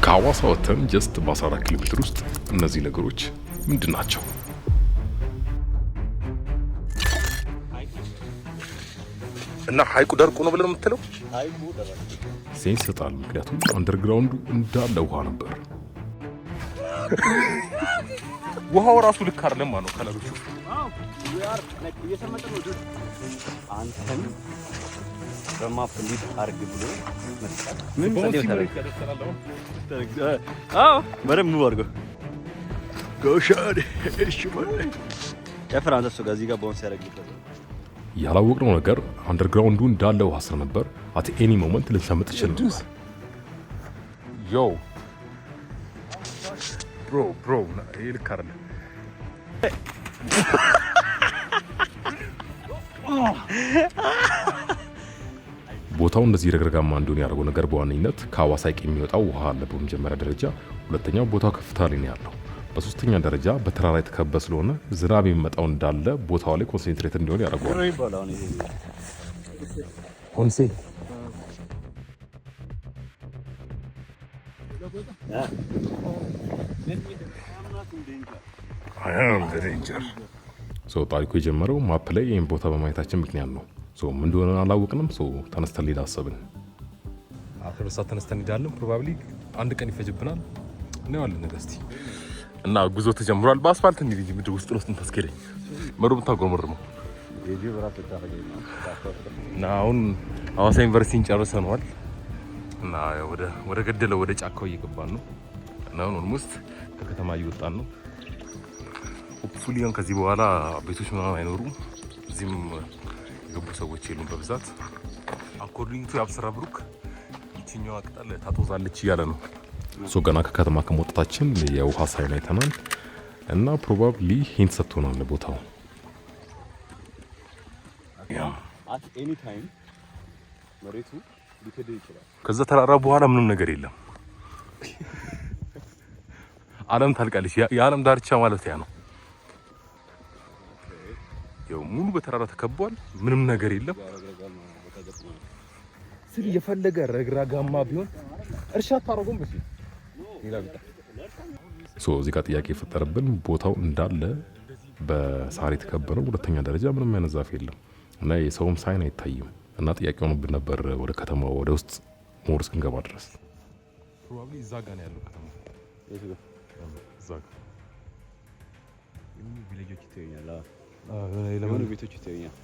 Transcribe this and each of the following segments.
ከሐዋሳ ወጥተን ጀስት በ14 ኪሎ ሜትር ውስጥ እነዚህ ነገሮች ምንድን ናቸው? እና ሐይቁ ደርቆ ነው ብለን የምትለው? ሐይቁ ደረቀ ሴንስ ይሰጣል። ምክንያቱም አንደርግራውንዱ እንዳለ ውሃ ነበር። ውሃው ራሱ ልክ አይደለም ማለት ነው ከለሩ። አንተን በማፕ ሊድ አርግ ብሎ መስጠት ምን በደምብ አድርጎ ጎሻድ እሺ ማለት የፍራንስ ሰው ጋር ቦንስ ያደርግበት ያላወቅነው ነገር አንደርግራውንዱ እንዳለ ውሃ ስለነበር አት ኤኒ ሞመንት ልንሰምጥ ይችላል። ዮ ብሮ ይልክ አይደለም። ቦታው እንደዚህ ረግረጋማ እንደሆነ ያደረገው ነገር በዋነኝነት ከሐዋሳ ሐይቅ የሚወጣው ውሃ አለ በመጀመሪያ ደረጃ። ሁለተኛው ቦታው ከፍታ ላይ ነው ያለው። በሶስተኛ ደረጃ በተራራ የተከበበ ስለሆነ ዝናብ የሚመጣው እንዳለ ቦታው ላይ ኮንሰንትሬት እንዲሆን ያደርገዋል። ሆንሴ ታሪኩ የጀመረው ማፕ ላይ ይህን ቦታ በማየታችን ምክንያት ነው። ምን እንደሆነ አላወቅንም። ተነስተን ሌላ አሰብን። 12 ሰዓት ተነስተን እንሄዳለን። ፕሮባብሊ አንድ ቀን ይፈጅብናል ነው ያለን ነገር። እስቲ እና ጉዞ ተጀምሯል። በአስፋልት እንሂድ እንጂ ምድር ውስጥ ለውስጥ ታስኬደኝ መሩም ታጎርመርመው እና አሁን ሐዋሳ ዩኒቨርሲቲን ጨርሰናል እና ወደ ገደለው ወደ ጫካው እየገባን ነው እና አሁን ኦልሞስት ከከተማ እየወጣን ነው። ሆፕፉሊ ከዚህ በኋላ ቤቶች ምናምን አይኖሩም። እዚህም የገቡ ሰዎች የሉም በብዛት። አኮርዲንግ ቱ አብስራ ብሩክ ይችኛዋ ቅጠል ታጦዛለች እያለ ነው። ገና ከከተማ ከመውጣታችን የውሃ ሳይን አይተናል እና ፕሮባብሊ ሂንት ሰጥቶናል ቦታው። አት ኤኒ ታይም መሬቱ ሊከድ ይችላል። ከዛ ተራራ በኋላ ምንም ነገር የለም። ዓለም ታልቃለች። የዓለም ዳርቻ ማለት ያ ነው። ያው ሙሉ በተራራ ተከቧል። ምንም ነገር የለም። ስለ የፈለገ ረግራጋማ ቢሆን እርሻ ታረጉም በሲ እዚህ ጋር ጥያቄ የፈጠረብን ቦታው እንዳለ በሳር የተከበረው፣ ሁለተኛ ደረጃ ምንም አይነት ዛፍ የለም እና የሰውም ሳይን አይታይም እና ጥያቄ ሆኖብን ነበር ወደ ከተማው ወደ ውስጥ ሞር እስክንገባ ድረስ። ፕሮባብሊ እዛ ጋር ነው ያለው ከተማ። እዛ ጋር ቪሌጆች ይታዩኛል። ለምን ቤቶች ይታዩኛል።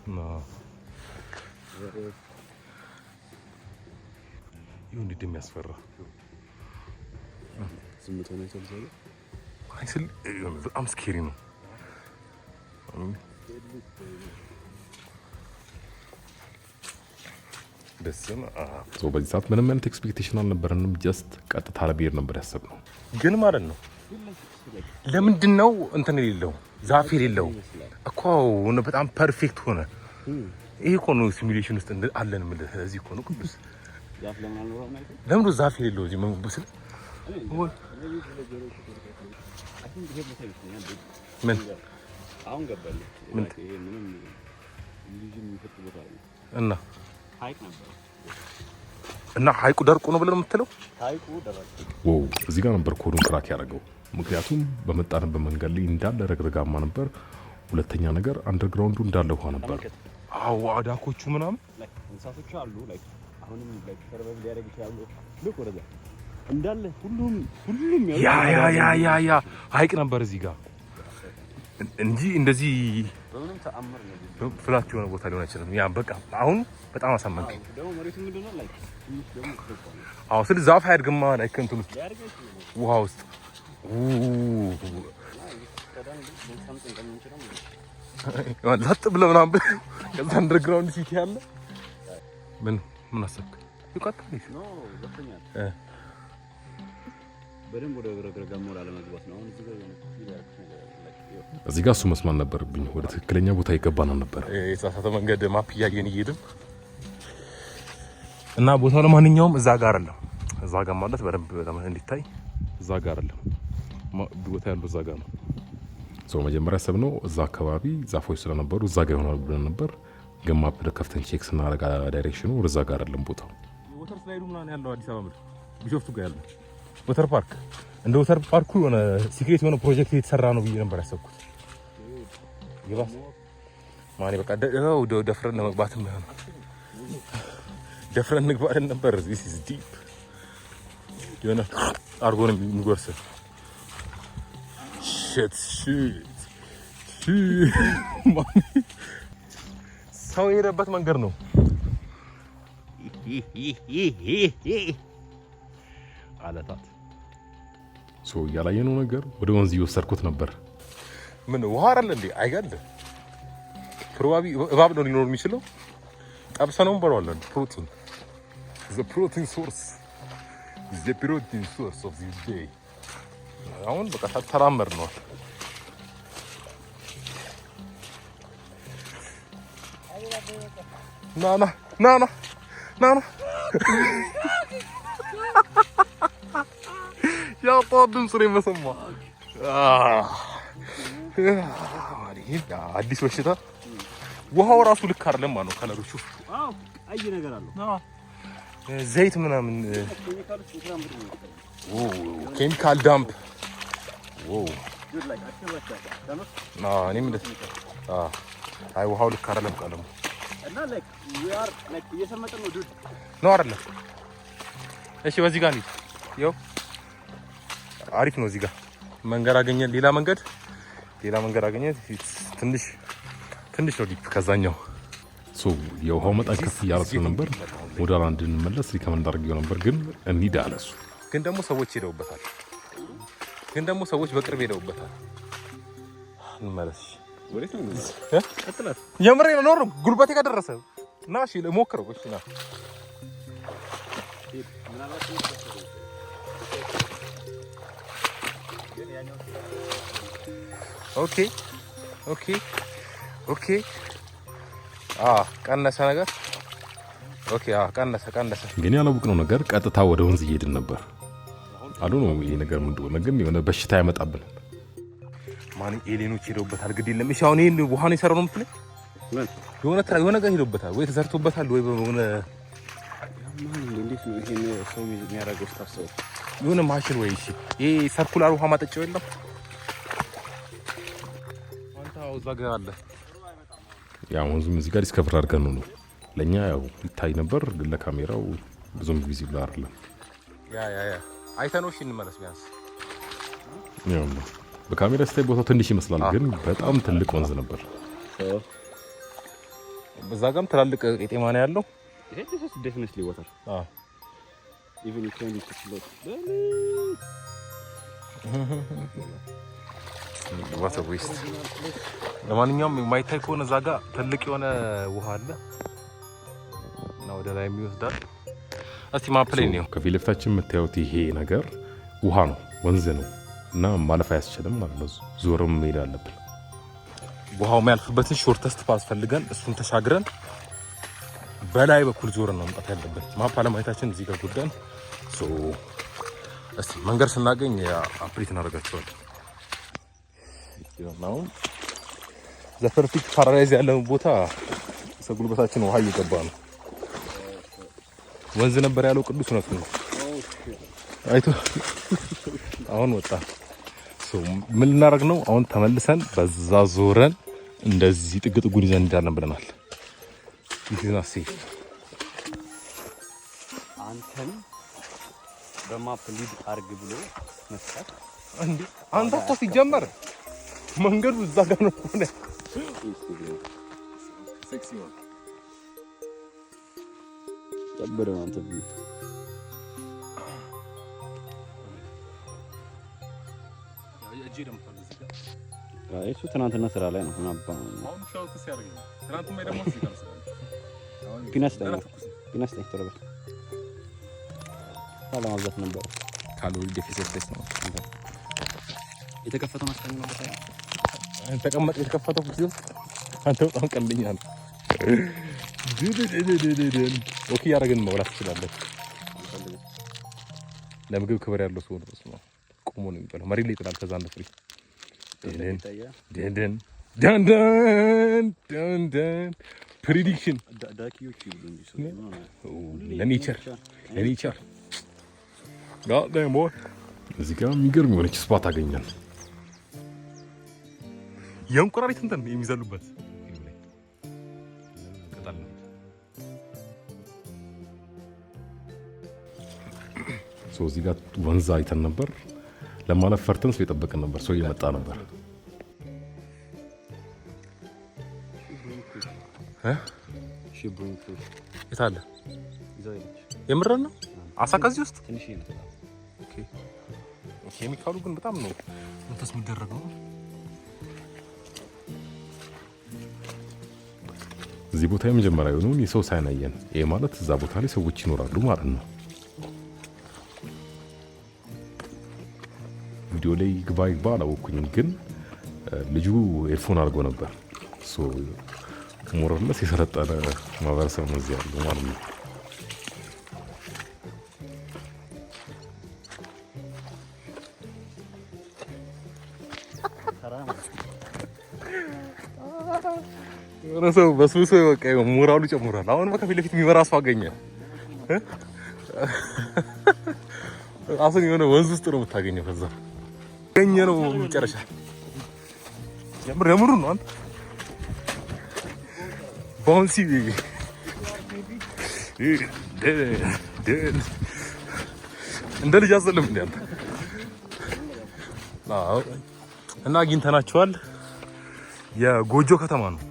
ይሁን እንዴት የሚያስፈራ ዝምቶ ነው የተሰለ አይስል በጣም ስኬሪ ነው። ደስም በዚህ ሰዓት ምንም አይነት ኤክስፔክቴሽን አልነበረንም። ጀስት ቀጥታ ለብሄር ነበር ያሰብነው። ግን ማለት ነው ለምንድን ነው እንትን የሌለው ዛፍ የሌለው እኮ በጣም ፐርፌክት ሆነ። ይሄ እኮ ነው ሲሙሌሽን ውስጥ አለን የምልህ። እዚህ እኮ ነው ቅዱስ ዛፍ ለምን አልኖረም ማለት ነው። ለምን ዛፍ የሌለው እዚህ መንቡስል ምን አሁን ገባኝ። ይሄ ምንም ልጅ የሚፈጥር ቦታ ነው እና ሐይቅ ነበር እና ሐይቁ ደርቆ ነው ብለን የምትለው? ሐይቁ ደረቀ። እዚህ ጋር ነበር ኮዱን ክራክ ያደረገው። ምክንያቱም በመጣንበት መንገድ ላይ እንዳለ ረግረጋማ ነበር። ሁለተኛ ነገር አንደርግራውንዱ እንዳለ ውሃ ነበር። አዎ አዳኮቹ ምናምን እንስሳቶች አሉ። አሁንም ሰርቫይቭ ሊያደርግ ይችላሉ። ልክ ወደዛ እንዳለ ሁሉም ያ ሐይቅ ነበር እዚህ ጋር እንጂ እንደዚህ በምንም ተአምር ነው ፍላት የሆነ ቦታ ሊሆን አይችልም። ያ በቃ አሁን በጣም አሳመንከኝ። ደግሞ መሬቱ ምንድነው ትንሽ ደግሞ አዎ ስለ ዛፍ አያድግማ እንትን ውስጥ ውሃ ውስጥ ላጥ ብለህ ምናምን ከዛ አንደርግራውንድ ሲቲ ያለ ምን አሰብክ? ይቀጥልሽ ነው ዘፈኛል በደንብ ወደ ረግረጋማ ለመግባት ነው። አሁን እዚህ ጋር እሱ መስማት ነበርብኝ። ወደ ትክክለኛ ቦታ ይገባና ነበር። የተሳሳተ መንገድ ማፕ እያየን እየሄድን እና ቦታው ለማንኛውም እዛ ጋር አይደለም። እዛ ጋር ማለት በደንብ በጣም እንዲታይ እዛ ጋር አይደለም። ቦታ ያለው እዛ ጋር ነው። መጀመሪያ ያሰብነው እዛ አካባቢ ዛፎች ስለነበሩ እዛ ጋር ይሆናል ብለን ነበር። ግን ማፕ ከፍተን ቼክ ስናደርግ ዳይሬክሽኑ ወደዛ ጋር አይደለም ቦታው። ሞተር ስላይዱ ምናምን ያለው አዲስ አበባ ምድር ቢሾፍቱ ጋር ያለው ወተር ፓርክ እንደ ወተር ፓርኩ የሆነ ሲክሬት የሆነ ፕሮጀክት የተሰራ ነው ብዬ ነበር ያሰብኩት። ይባስ ማኔ በቃ ደፍረን ለመግባት ነው ደፍረን እንግባለን ነበር። this is deep የሆነ አርጎ ነው የሚጎርስ shit ሰው የሄደበት መንገድ ነው። አለታት ሰው ያላየነው ነገር ወደ ወንዝ እየወሰድኩት ነበር። ምን ውሃ አይደል እንዴ? አይጋል ፕሮባቢ እባብ ነው ሊኖር የሚችለው። ጠብሰነው እንበለዋለን። ፕሮቲን the protein source of this day። አሁን በቃ ተራመድ ነው። ና ያው ድምፅ ነው የምሰማ። አዲስ በሽታ ውሃው ራሱ ልክ አይደለም ማለት ነው። ከለሩ ሹፍ አይ ነገር አለው ዘይት ምናምን ኬሚካል ዳምፕ እኔም አይ ውሃው ልክ አይደለም ቀለሙ እና ላይክ we are like እየሰመጥን ነው ዱድ ነው አይደለም። እሺ በዚህ ጋር እንሂድ። ይኸው አሪፍ ነው። እዚህ ጋር መንገድ አገኘን። ሌላ መንገድ አገኘን። ትንሽ ነው ዲፕ ከዛኛው። የውሃው መጠን ከፍ እያለ ነበር። ወደ ኋላ እንድንመለስ ሪከመንድ አድርጌው ነበር፣ ግን እንሂድ አለ እሱ። ግን ደግሞ ሰዎች በቅርብ ሄደውበታል። እንመለስ። ወዴት ነው? ቀጥላት። የምሬ ነው። ኖር ጉልበቴ ከደረሰ ና እሺ ልሞክረው። እሺ ና ኦኬ ቀነሰ ነገር። ኦኬ ቀነሰ። ግን ያላወቅነው ነገር ቀጥታ ወደ ወንዝ እየሄድን ነበር አሉ ነው። ይሄ ነገር ምን እንደሆነ ግን የሆነ በሽታ ያመጣብናል። ማን ኤሊኖች ሄደውበታል። ግድ የለም። እሺ አሁን ይሄን ውሃ ነው የሰራው ነው የምትለኝ? የሆነ ነገር ሄደውበታል ወይ ተዘርቶበታል ወይ በሆነ እንዴት ነው ይሄን ሰው የሚያደርገው ስታስበው? የሆነ ማሽን ወይ እሺ ይሄ ሰርኩላር ውሃ ማጠጫው የለም አንተ እዛ ጋር አለ። ያው ወንዙም እዚህ ጋር ዲስከቨር አድርገን ነው ለኛ ያው ይታይ ነበር፣ ግን ለካሜራው ብዙም ቪዚብል አይደለም። ያ አይተነው እሺ እንመለስ ቢያንስ ያው በካሜራ ስታይ ቦታው ትንሽ ይመስላል፣ ግን በጣም ትልቅ ወንዝ ነበር። በዛ ጋርም ትላልቅ ቄጤማ ነው ያለው። ይሄ definitely water even you can it float water waste። ለማንኛውም የማይታይ ከሆነ እዛ ጋር ትልቅ የሆነ ውሃ አለ እና ወደ ላይ የሚወስዳል። እስቲ ማፕ ላይ ነው። ከፊት ለፊታችን የምታዩት ይሄ ነገር ውሃ ነው፣ ወንዝ ነው እና ማለፍ አያስችልም ማለት ነው። ዞርም መሄድ አለብን። ውሃው የሚያልፍበትን ሾርተስት ፓስ ፈልገን እሱን ተሻግረን በላይ በኩል ዞርን ነው መምጣት ያለበት። ማፕ አለማየታችን እዚህ ጋር ጉዳን። እስቲ መንገድ ስናገኝ አፕዴት እናደርጋቸዋለን። ነው ዘ ፐርፌክት ፓራዳይዝ ያለው ቦታ ሰጉልበታችን ውሃ እየገባ ነው። ወንዝ ነበር ያለው ቅዱስ ነው ነው አይቶ አሁን ወጣ። ምን ልናደርግ ነው አሁን? ተመልሰን በዛ ዞረን እንደዚህ ጥግጥጉን ይዘን እንዳለን ብለናል። ይሄና ሴፍ አንተን በማፕ ሊድ አርግ ብሎ መስጠት እንዴ? አንተ እኮ ሲጀመር መንገዱ እዛ ጋር ነው ሆነ ሴክሲ ነው ተበረ አንተ እሱ ትናንትና ስራ ላይ ነው ናባ አሁን ሻውት ሲያደርግ ትናንትና ደግሞ ሲቀርስ ቢነስጠኝ ተረበ ካለማብዛት ነበር። ካሎሪ ዴፊሲት ቴስት ነው የተከፈተው ማስተኛ ነው። ተቀመጥ የተከፈተው ጊዜ አንተ በጣም ቀልኛ ነው። ኦኬ ያደረግን መብላት ትችላለህ። ለምግብ ክብር ያለው ሰው ነው። እሱ ቆሞ ነው የሚበላው። መሬት ላይ ይጥላል። ከዛ እንደ ፍሪ ደን ፕሪዲክሽን ዳኪዎች ይሉኝ ለኔቸር እዚህ ጋር የሚገርም የሆነች ስፓት አገኘን። የእንቁራሪት እንትን የሚዘሉበት እዚህ ጋር ወንዝ አይተን ነበር። ለማለፍ ፈርተን ሰው የጠበቅን ነበር። ሰው እየመጣ ነበር። የት አለ? የምረን ነው አሳ ከዚህ ውስጥ ኬሚካሉ ግን በጣም ነው እንትን የሚደረገው። እዚህ ቦታ የመጀመሪያ የሆነውን የሰው ሳይን አየን። ይሄ ማለት እዛ ቦታ ላይ ሰዎች ይኖራሉ ማለት ነው። ቪዲዮ ላይ ግባ ይግባ አላወኩኝም፣ ግን ልጁ ኤርፎን አድርጎ ነበር። ሞረለስ የሰለጠነ ማህበረሰብ ነው እዚህ ያለው ማለት ነው። የሆነ ሰው በስብሶ በቃ ሞራሉ ጨምሯል። አሁን ከፊት ለፊት የሚመራ ሰው አገኘ። አሁን የሆነ ወንዝ ውስጥ ነው የምታገኘው። ከዛ ገኘ ነው መጨረሻ። የምር ነው አንተ ቦንሲ እንደ ልጅ አዘለም እንደ አንተ እና አግኝተናቸዋል። የጎጆ ከተማ ነው።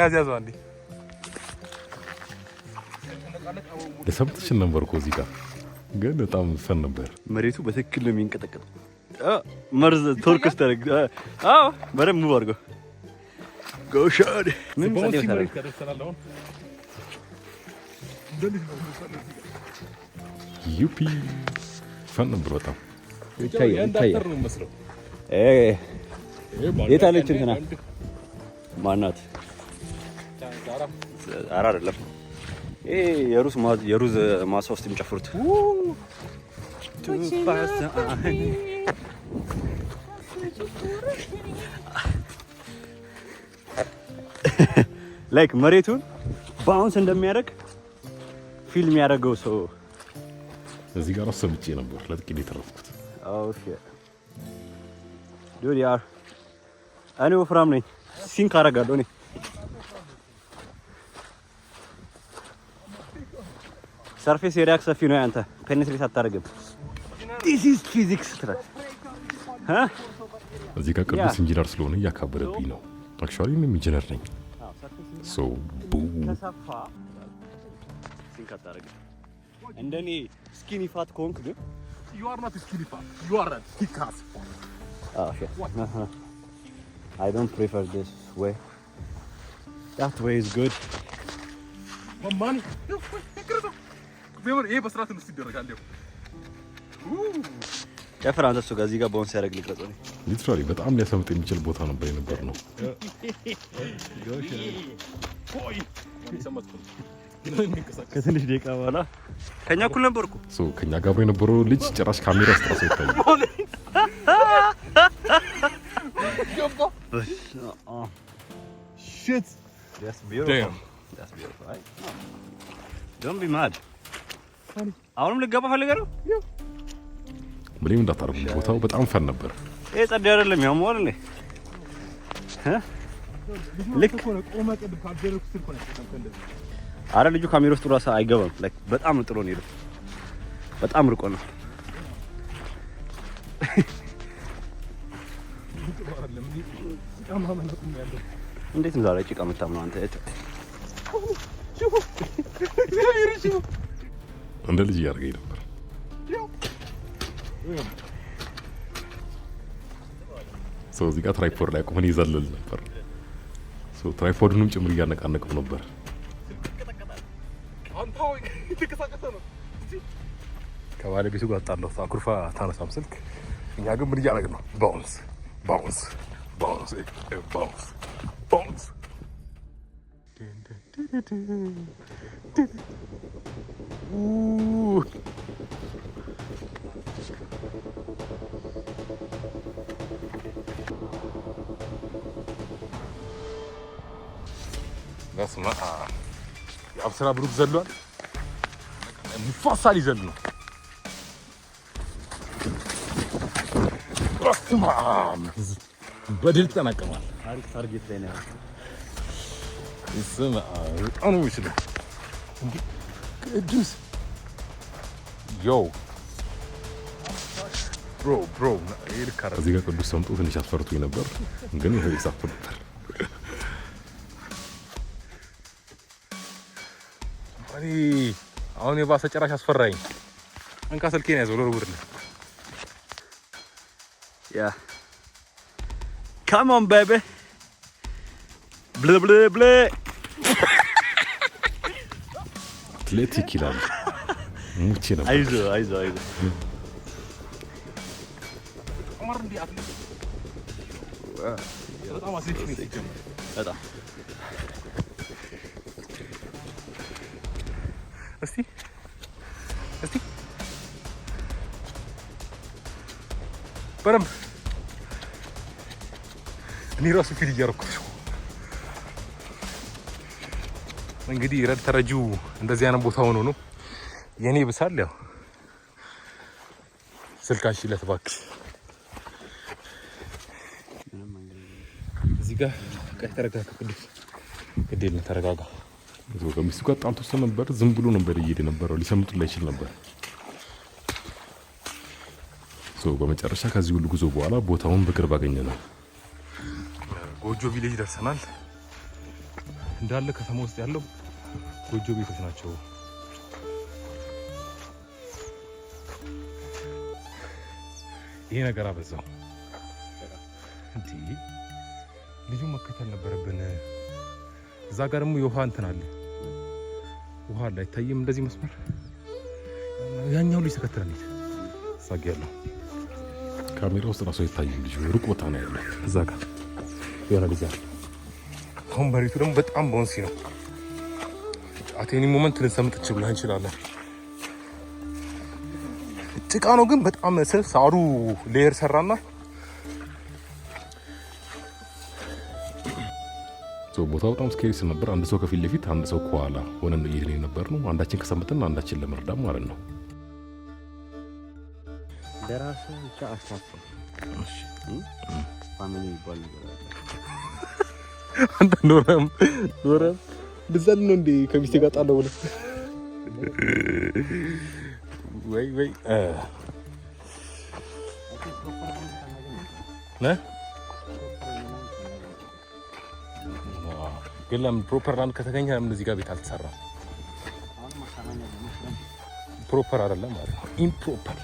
ያዝ አንዴ ለሰምተሽን ነበር እኮ እዚህ ጋር ግን በጣም ፈን ነበር። መሬቱ በትክክል ነው የሚንቀጠቀጠው። መርዝ ቶርክስ ታረግ በደምብ ሙቭ አድርገው ጎሻድ ምን ዩፒ ፈን ነበር በጣም የት አለች እንትና ማናት? ኧረ አይደለም ይሄ የሩዝ ማሳ ውስጥ የሚጨፍሩት ላይክ መሬቱን ባውንስ እንደሚያደርግ ፊልም ያደረገው ሰው እዚህ ጋር ሰምቼ ነበር ለጥቂት የተረፍኩት። ኦኬ ዱድ ያር እኔ ወፍራም ነኝ፣ ሲንክ አደርጋለሁ እኔ። ሰርፌስ ኤሪያ ሰፊ ነው ያንተ ፔኔትሬት አታደርግም። ዲስ ኢዝ ፊዚክስ ትራክ እዚህ ጋር ቅዱስ ኢንጂነር ስለሆነ እያካበደብኝ ነው። አክቹዋሊ እኔም ኢንጂነር ነኝ። ሶ ቡ ተሰፋ ሲንክ አታደርግም። እንደኔ ስኪኒ ፋት ኮንክ ግን you are not skinny fat, you are a thick ass. Okay. I don't prefer this way. That way is good. Mama, ይሄ በስርዓት ነው ሲደረጋል። የፍራንስ እሱ ጋር እዚህ ጋር ቦንስ ያደርግ ልቀረጽ ነው። ሊትራሊ በጣም ሊያሰምጥ የሚችል ቦታ ነበር የነበር ነው። ከትንሽ ደቂቃ በኋላ ከኛ እኩል ነበርኩ። ከኛ ጋር የነበረው ልጅ ጭራሽ ካሜራ ስጥራሱ ይታያል። Shit. That's beautiful. Damn. That's beautiful. Right? Don't be mad. አሁንም ልገባ ፈልገህ ነው? ምንም እንዳታረጉ። ቦታው በጣም ፈን ነበር። ይሄ ጸድ አይደለም ያው ሞር ነው። ልክ አረ ልጁ ካሜራ ውስጥ ራሱ አይገባም። ላይክ በጣም ጥሩ ነው ሄደው በጣም ርቆ ነው። እንዴት ነው ዛሬ ጭቃ የምታምነው አንተ? እንደ ልጅ እያደረገኝ ነበር። ሰው እዚህ ጋር ትራይፖድ ላይ ቆመን ይዘልል ነበር። ሰው ትራይፖድንም ጭምር እያነቃነቀው ነበር። ከባለቤቱ ጋር ጣለው አኩርፋ ታነሳም ስልክ። እኛ ግን ምን እያደረግን ነው? ባውንስ ባውንስ ባውንስ ባውንስ ባውንስ በስመ አብ። የአብስራ ብሩክ ዘሏል። ንፋሳ ሊዘል ነው። በድል ተጠናቀማል። አሪፍ ታርጌት ላይ ነው። ይስማ በጣም ነው ይችላል። እንዴ ቅዱስ ዮ ብሮ ይልካራ እዚህ ጋር ቅዱስ ሰምጦ ትንሽ አስፈርቶኝ ነበር፣ ግን ይሄ ይሳፍ ነበር። አሁን የባሰ ጭራሽ አስፈራኝ። እንካ ስልኬን ያዘው ለውርድ ነው። ያ ካም ኦን ቤቢ ብለ ብለ ብለ አትሌቲክ ይላል። ሙቼ ነበር። አይዞ አማር እንዴ አትሌቲክ በጣም አስሊክ ነው። በጣም እስቲ በረም እኔ ራሱ ፊል እያደረኩት ነው። እንግዲህ ረድ ተረጂው እንደዚህ አይነት ቦታ ሆኖ ነው የኔ ብሳል። ያው ስልካሽ ለተባክሽ እዚህ ጋር ቀይ ተረጋጋ። ቅዱስ ግዴል ነው ተረጋጋ። ከሚስቱ ጋር ጣልቶ ነበር። ዝም ብሎ ነበር እየሄደ ነበረው። ሊሰምጡላ ይችል ነበር። በመጨረሻ ከዚህ ሁሉ ጉዞ በኋላ ቦታውን በቅርብ አገኘነው። ጎጆ ቪሌጅ ደርሰናል። እንዳለ ከተማ ውስጥ ያለው ጎጆ ቤቶች ናቸው። ይሄ ነገር አበዛው። እንዴ ልጁ መከተል ነበረብን። እዛ ጋር ደግሞ የውሃ እንትን አለ። ውሃ አለ አይታይም? እንደዚህ መስመር ያኛው ልጅ ተከተለን ሳግ ያለው ካሜራ ውስጥ ራሱ አይታይም። ልጁ ሩቅ ቦታ ነው ያለው። እዛ ጋር የሆነ ልጅ አለ። አሁን መሬቱ ደግሞ በጣም ቦንሲ ነው። አቴኒ ሞመንት ልንሰምጥ እንችላለን። ጭቃ ነው ግን በጣም ሳሩ ሌየር ሰራና ቦታው በጣም ስኬሪ ነበር። አንድ ሰው ከፊት ለፊት፣ አንድ ሰው ከኋላ ሆነን እየሄድን ነበር ነው። አንዳችን ከሰመጥን አንዳችን ለመርዳት ማለት ነው። ደራሱ ብቻ አሳፍ እሺ ፋሚሊ ይባል ነገር አንተ ኖረም ብዛል ነው እንዴ ከሚስቴ ጋር ጣለው ብለህ ወይ ግን ለምን ፕሮፐር ላንድ ከተገኘ ለምን እዚህ ጋር ቤት አልተሰራም? ፕሮፐር አይደለም ማለት ነው፣ ኢምፕሮፐር።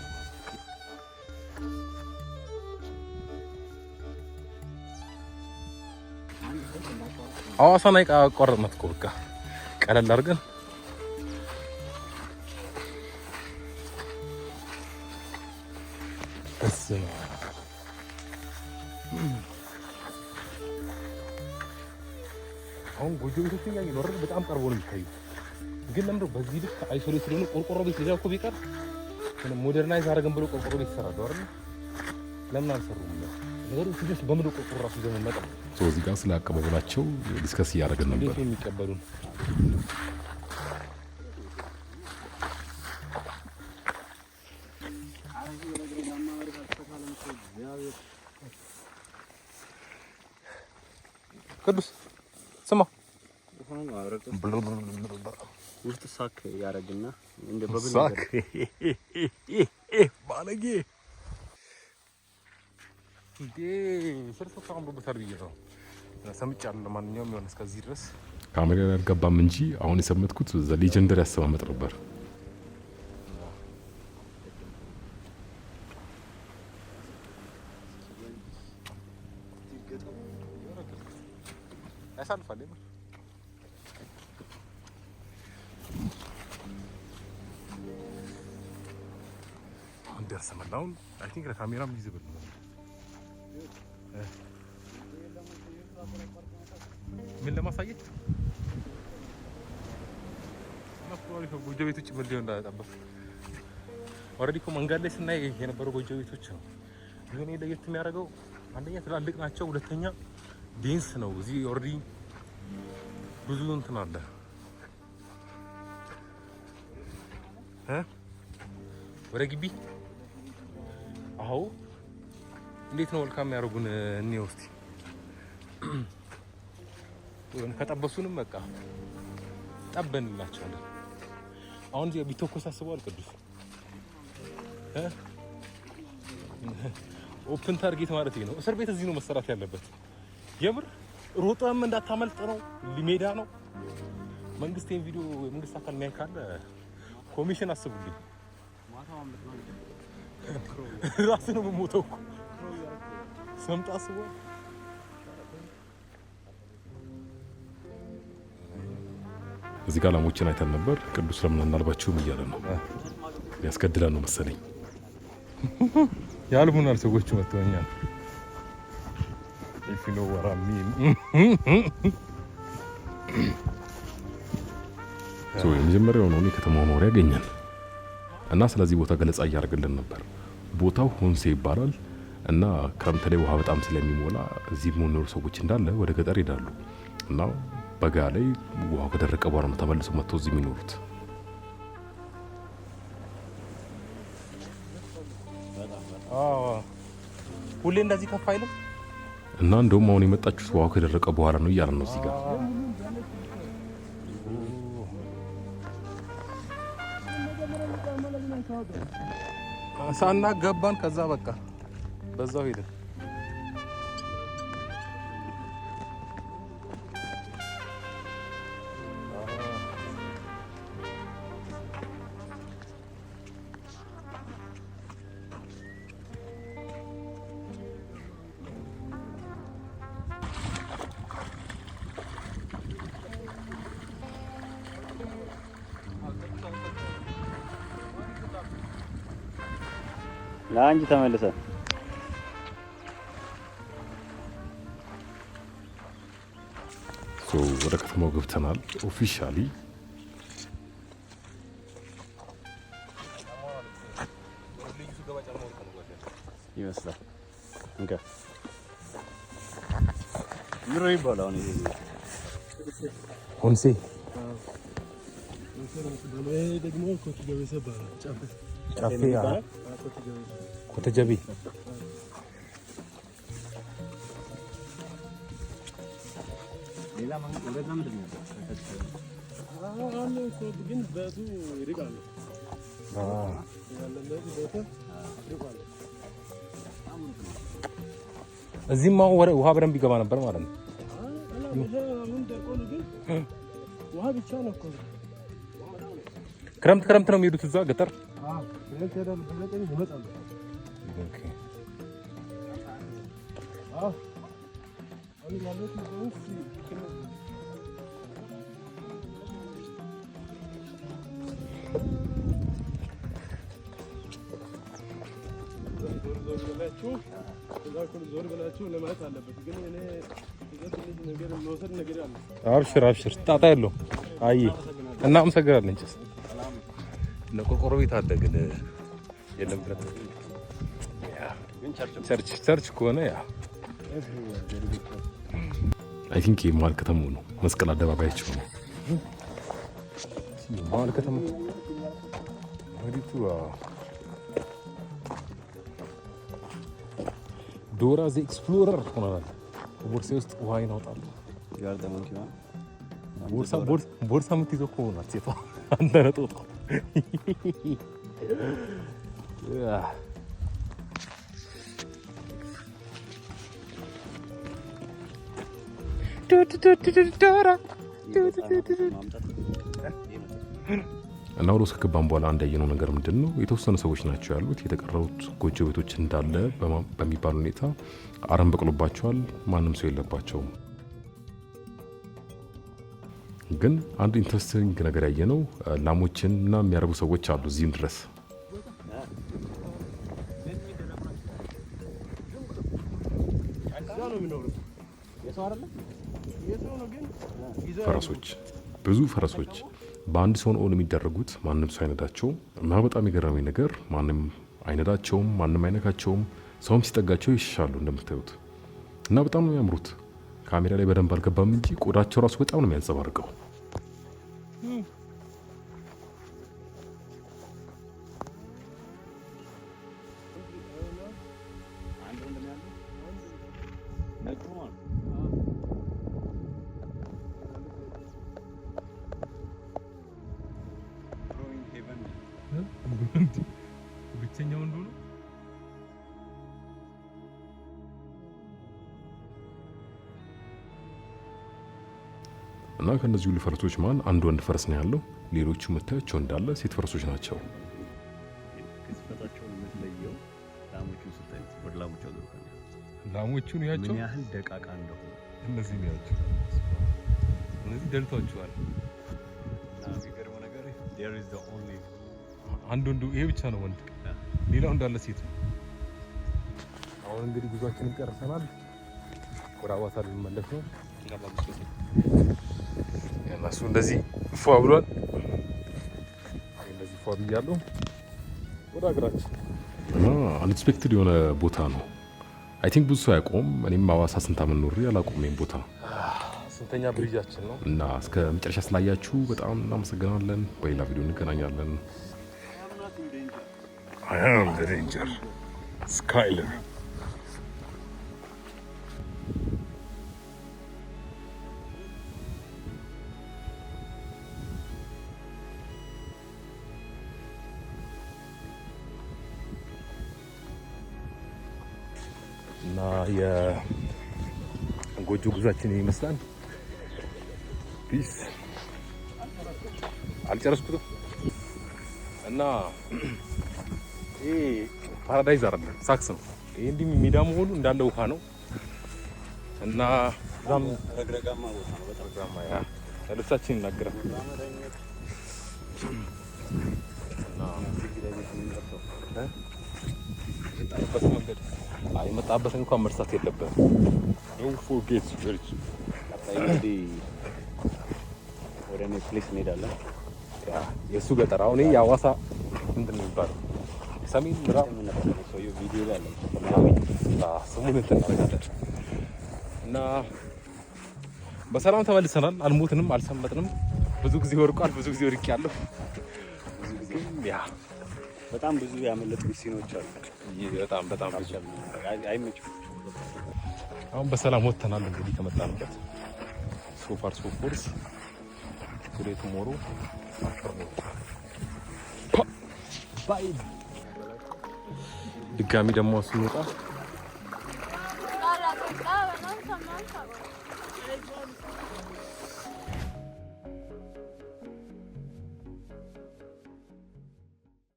ሐዋሳን አቋረጥናት እኮ በቃ ቀለል አድርገን አሁን ጎጆ ቤቶች ያኝ ወረድ በጣም ቀርቦ ነው የሚታዩት። ግን ለምንድነው በዚህ ልክ አይሶሌት ስለሆነ ቆርቆሮ ቤት ሌላ እኮ ቢቀር ሞደርናይዝ አደረገን ብሎ ቆርቆሮ ቤት ይሰራሉ አይደል? ለምን አልሰሩም? ነገሩ ሲደስ በምድር ቆርቆሮ ራሱ ዘመን መጣ። እዚህ ጋር ስለ አቀባበላቸው ዲስከስ እያደረግን ነበር። እንዴት የሚቀበሉን ቅዱስ ስማ ውስጥ ሳክ ያረግና እንደ በብል ሳክ ባለጌ እንዴ ሰርቶ ታምሮበታል ብዬ ነው ሰምቻለሁ። ለማንኛውም የሆነ እስከዚህ ድረስ ካሜራ ያልገባም እንጂ አሁን የሰመትኩት ዘ ሌጀንደሪ አሰማመጥ ነበር። ያሳልፋል። አሁን ደርሰናል። አሁን አይ ቲንክ ለካሜራም ቪዚብል ነው። ምን ለማሳየት ጎጆ ቤቶች ምን ሊሆን እንዳጠበቅ ኦልሬዲ እኮ መንገድ ላይ ስናይ የነበሩ ጎጆ ቤቶች ነው። ግን ለየት የሚያደርገው አንደኛ ትላልቅ ናቸው፣ ሁለተኛ ዴንስ ነው። እዚህ ኦልሬዲ ብዙ እንትን አለ። ወደ ግቢ። አዎ እንዴት ነው ወልካም ያደርጉን? እኔ ውስጥ ከጠበሱንም በቃ ጠበንላቸዋለን። አሁን ቢተኮስ አስበዋል ቅዱስ ኦፕን ታርጌት ማለት ነው። እስር ቤት እዚህ ነው መሰራት ያለበት። የምር ሮጠም እንዳታመልጥ ነው። ሊሜዳ ነው። መንግስቴን ቪዲዮ የመንግስት አካል የሚያይ ካለ ኮሚሽን አስቡልኝ። ራስ ነው የምሞተው እኮ ሰምጣ አስበዋል። እዚህ ጋር ላሞችን አይተን ነበር። ቅዱስ ለምን እናልባችሁም እያለ ነው። ያስገድላል ነው መሰለኝ። ያልቡናል ሰዎቹ መጥተውኛል። if you know what I mean የመጀመሪያው ነው የከተማው ኖር ያገኛል እና ስለዚህ ቦታ ገለጻ እያደረገልን ነበር። ቦታው ሆንሴ ይባላል እና ክረምት ላይ ውሃ በጣም ስለሚሞላ እዚህ የሚኖሩ ሰዎች እንዳለ ወደ ገጠር ይሄዳሉ እና በጋ ላይ ውሃው ከደረቀ በኋላ ነው ተመልሰው መጥተው እዚህ የሚኖሩት። ሁሌ እንደዚህ ከፍ አይልም እና እንደውም አሁን የመጣችሁት ውሃው ከደረቀ በኋላ ነው እያለ ነው እዚህ ጋር ሳና ገባን። ከዛ በቃ በዛው ሄደ። ላንጂ ተመልሰን ወደ ከተማው ገብተናል ኦፊሻሊ። ይመስላል እንካ ምሮ ይባላል ነው ሆንሴ ደግሞ ኮት ገበሰ ባላ ጫፌ ኮተጀቢ ሌላ መንገድ ምንድን ነው? ግን በቱ ይርቃል። እዚህም አሁን ውሃ በደንብ ይገባ ነበር ማለት ነው። ውሃ ብቻ ነው እኮ ክረምት ነው የሚሄዱት እዛ ገጠር። አብሽር ጣጣ የለውም። አይ እናመሰግናለን። ጭስ ለቆርቆሮ ቤት አለ ግን የለም ብረት ቸርች ከሆነ ያ አይ ቲንክ የመሀል ከተማው ነው። መስቀል አደባባያቸው ነው መሀል ከተማ ወዲቱ ዶራ ዘ ኤክስፕሎረር ሆናል። ቦርሳ ውስጥ ውሃ ይናውጣሉ። ቦርሳ የምትይዘው እኮ ናት ሴቷ። አንተ ነህ ጦጣው። እና ወደ ውስጥ ከገባን በኋላ እንዳየነው ነገር ምንድን ነው፣ የተወሰኑ ሰዎች ናቸው ያሉት። የተቀረሩት ጎጆ ቤቶች እንዳለ በሚባል ሁኔታ አረም በቅሎባቸዋል። ማንም ሰው የለባቸውም። ግን አንድ ኢንትረስቲንግ ነገር ያየነው ላሞችን እና የሚያረቡ ሰዎች አሉ እዚህም ድረስ። ፈረሶች፣ ብዙ ፈረሶች በአንድ ሰው ነው የሚደረጉት። ማንም ሰው አይነዳቸውም። እና በጣም የገረመኝ ነገር ማንም አይነዳቸውም፣ ማንም አይነካቸውም። ሰውም ሲጠጋቸው ይሸሻሉ እንደምታዩት። እና በጣም ነው የሚያምሩት። ካሜራ ላይ በደንብ አልገባም እንጂ ቆዳቸው ራሱ በጣም ነው የሚያንጸባርቀው። ብቸኛው ወንዱ ነው። እና ከነዚህ ሁሉ ፈረሶች መሀል አንድ ወንድ ፈረስ ነው ያለው። ሌሎቹ የምታያቸው እንዳለ ሴት ፈረሶች ናቸው። ግዝፈታቸውን የምትለየው ላሞቹን ስታዩት ወደ ላሞቹ አዙሩካል። ላሞቹን ያቸው ምን ያህል ደቃቃ እንደሆነ እነዚህ ነው ያቸው። እነዚህ ደልቷቸዋል። እና የሚገርመው ነገር there is the only አንድ ወንዱ ይሄ ብቻ ነው ወንድ፣ ሌላው እንዳለ ሴት ነው። አሁን እንግዲህ ጉዟችንን ጨርሰናል። ወደ ሐዋሳ ልንመለስ ነው። እነሱ እንደዚህ ፏ ብሏል። እንደዚህ ፏ ብያለሁ ወደ ሀገራችን። አንኤክስፔክትድ የሆነ ቦታ ነው። አይ ቲንክ ብዙ ሰው አያውቀውም። እኔም ሐዋሳ ስንት ዓመት ኖሬ አላውቀውም ይሄን ቦታ። ስንተኛ ብሪጃችን ነው? እና እስከ መጨረሻ ስላያችሁ በጣም እናመሰግናለን። በሌላ ቪዲዮ እንገናኛለን። I am the ranger, Skyler. እና የጎጆ ጉዟችን ይመስላል። ፒስ አልጨረስኩትም። እና ይሄ ፓራዳይዝ አይደለም ሳክስ ነው። ይሄ እንዲህ ሜዳ መሆኑ እንዳለ ውሃ ነው። እና በጣም ረግረጋማ ቦታ ነው። በጣም ረግረጋማ ያ ለልብሳችን ይናገራል። እና የመጣበት መንገድ የመጣበትን እንኳን መርሳት የለብንም። ዶንት ፎርጌት ስፒሪት። እንግዲህ ወደ እኔ ፕሌስ እንሄዳለን። ያ የእሱ ገጠር አሁን ይሄ የሐዋሳ ምንድን ነው የሚባለው? ሰሜን ምዕራብ ሰውዬው ቪዲዮ ላይ አለ። ስሙን እንትን እናደርጋለን። እና በሰላም ተመልሰናል። አልሞትንም፣ አልሰመጥንም። ብዙ ጊዜ ወርቋል፣ ብዙ ጊዜ ወድቄያለሁ። ብዙ ጊዜ ያ በጣም ብዙ ያመለጡ ሲኖች አሉ። በጣም በጣም ብዙ አይመችም። አሁን በሰላም ወጥተናል። እንግዲህ ከመጣንበት ሶፋር ሶፎርስ ቱዴይ ቱሞሮ ባይ ድጋሚ ደግሞ ስንወጣ